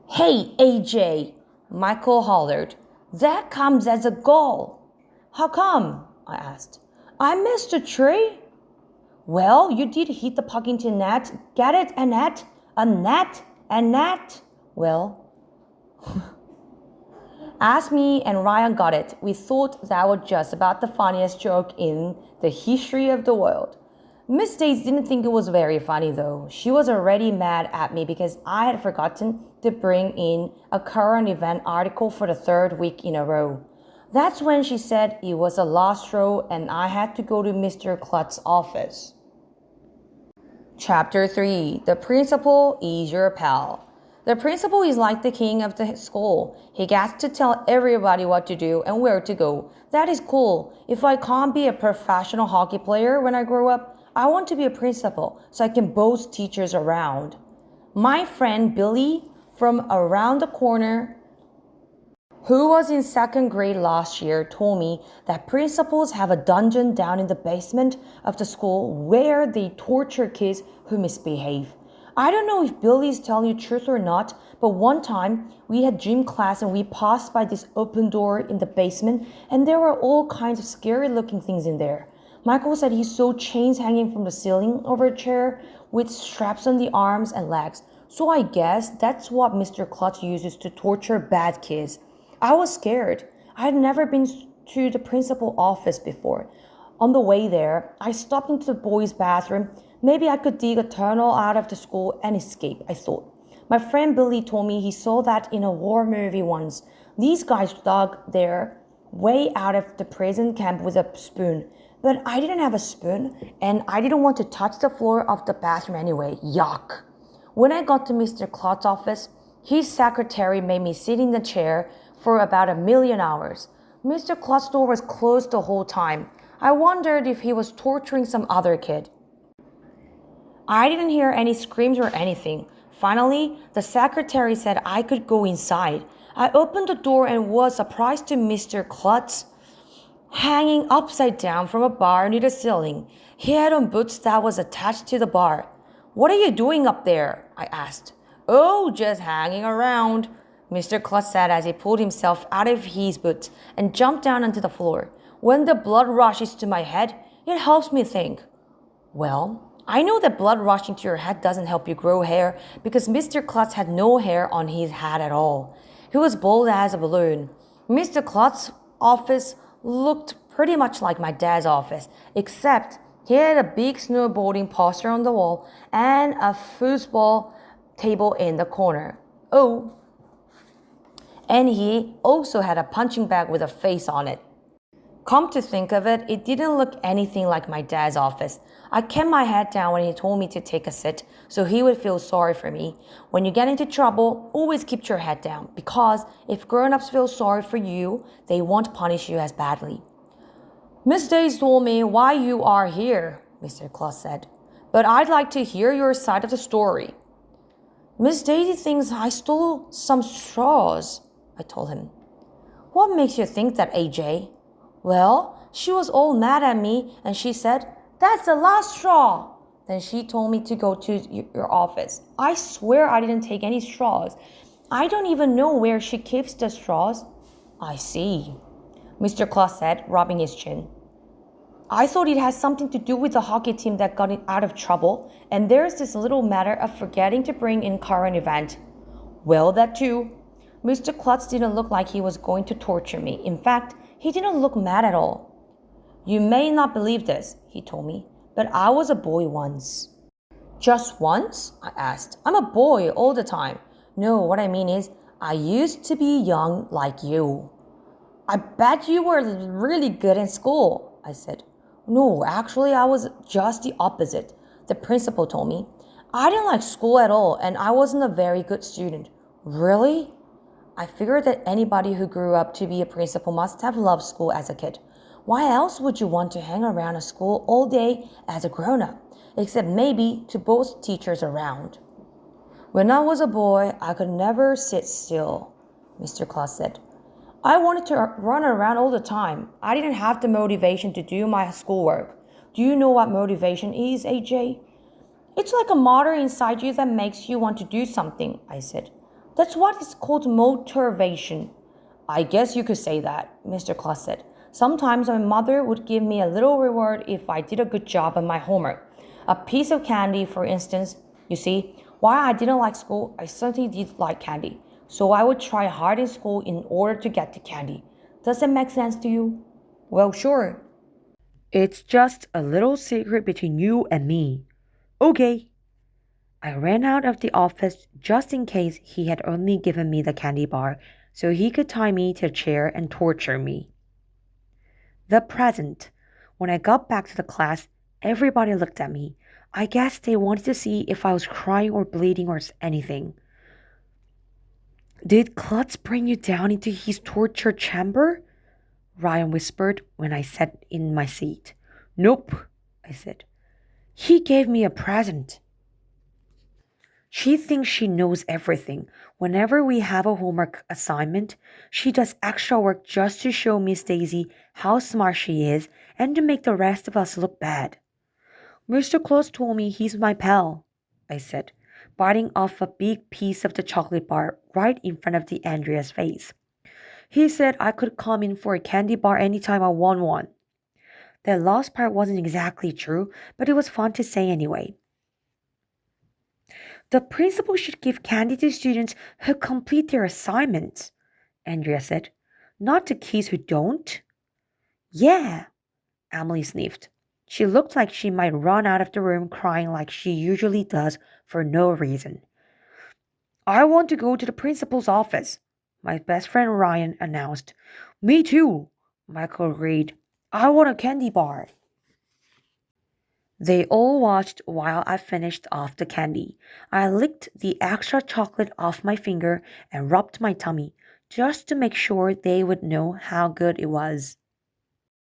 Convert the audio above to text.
Hey, AJ, Michael hollered. That comes as a goal. How come? I asked. I missed a tree. Well, you did hit the puck into net. Get it? A net? A net? A net? Well, as me and Ryan got it, we thought that was just about the funniest joke in the history of the world. Miss Daisy didn't think it was very funny though. She was already mad at me because I had forgotten to bring in a current event article for the third week in a row. That's when she said it was a lost row and I had to go to Mr. Klutz's office. Chapter 3. The principal is your pal. The principal is like the king of the school. He gets to tell everybody what to do and where to go. That is cool. If I can't be a professional hockey player when I grow up, I want to be a principal so I can boss teachers around. My friend Billy from around the corner, who was in second grade last year, told me that principals have a dungeon down in the basement of the school where they torture kids who misbehave. I don't know if Billy's telling you truth or not, but one time we had gym class and we passed by this open door in the basement and there were all kinds of scary looking things in there. Michael said he saw chains hanging from the ceiling over a chair with straps on the arms and legs. So I guess that's what Mr. Klutz uses to torture bad kids. I was scared. I had never been to the principal office before. On the way there, I stopped into the boys' bathroom. Maybe I could dig a tunnel out of the school and escape, I thought. My friend Billy told me he saw that in a war movie once. These guys dug their way out of the prison camp with a spoon. But I didn't have a spoon, and I didn't want to touch the floor of the bathroom anyway. Yuck. When I got to Mr. Klutz's office, his secretary made me sit in the chair for about 1,000,000 hours. Mr. Klutz's door was closed the whole time. I wondered if he was torturing some other kid. I didn't hear any screams or anything. Finally, the secretary said I could go inside. I opened the door and was surprised to Mr. Klutz hanging upside down from a bar near the ceiling. He had on boots that was attached to the bar. What are you doing up there? I asked. Oh, just hanging around, Mr. Klutz said as he pulled himself out of his boots and jumped down onto the floor. When the blood rushes to my head, it helps me think. Well, I know that blood rushing to your head doesn't help you grow hair because Mr. Klutz had no hair on his head at all. He was bald as a balloon. Mr. Klutz's office looked pretty much like my dad's office, except he had a big snowboarding poster on the wall and a foosball table in the corner. Oh, and he also had a punching bag with a face on it. Come to think of it, it didn't look anything like my dad's office. I kept my head down when he told me to take a sit, so he would feel sorry for me. When you get into trouble, always keep your head down, because if grown-ups feel sorry for you, they won't punish you as badly. Miss Daisy told me why you are here, Mr. Klutz said, but I'd like to hear your side of the story. Miss Daisy thinks I stole some straws, I told him. What makes you think that, AJ? Well, she was all mad at me and she said, that's the last straw. Then she told me to go to your office. I swear I didn't take any straws. I don't even know where she keeps the straws. I see, Mr. Klutz said, rubbing his chin. I thought it has something to do with the hockey team that got out of trouble, and there's this little matter of forgetting to bring in current event. Well, that too. Mr. Klutz didn't look like he was going to torture me. In fact, he didn't look mad at all. You may not believe this, he told me, but I was a boy once. Just once? I asked. I'm a boy all the time. No, what I mean is, I used to be young like you. I bet you were really good in school, I said. No, actually, I was just the opposite, the principal told me. I didn't like school at all, and I wasn't a very good student. Really? I figured that anybody who grew up to be a principal must have loved school as a kid. Why else would you want to hang around a school all day as a grown-up, except maybe to boss teachers around? When I was a boy, I could never sit still, Mr. Klutz said. I wanted to run around all the time. I didn't have the motivation to do my schoolwork. Do you know what motivation is, AJ? It's like a motor inside you that makes you want to do something, I said. That's what is called motivation. I guess you could say that, Mr. Klutz said. Sometimes my mother would give me a little reward if I did a good job on my homework. A piece of candy, for instance. You see, while I didn't like school, I certainly did like candy. So I would try hard in school in order to get the candy. Does it make sense to you? Well, sure. It's just a little secret between you and me. Okay. I ran out of the office just in case he had only given me the candy bar so he could tie me to a chair and torture me. The present. When I got back to the class, everybody looked at me. I guess they wanted to see if I was crying or bleeding or anything. Did Klutz bring you down into his torture chamber? Ryan whispered when I sat in my seat. Nope, I said. He gave me a present. She thinks she knows everything. Whenever we have a homework assignment, she does extra work just to show Miss Daisy how smart she is and to make the rest of us look bad. Mr. Claus told me he's my pal, I said, biting off a big piece of the chocolate bar right in front of the Andrea's face. He said I could come in for a candy bar anytime I want one. That last part wasn't exactly true, but it was fun to say anyway. The principal should give candy to students who complete their assignments, Andrea said. Not to kids who don't. Yeah, Emily sniffed. She looked like she might run out of the room crying like she usually does for no reason. I want to go to the principal's office, my best friend Ryan announced. Me too, Michael agreed. I want a candy bar. They all watched while I finished off the candy. I licked the extra chocolate off my finger and rubbed my tummy just to make sure they would know how good it was.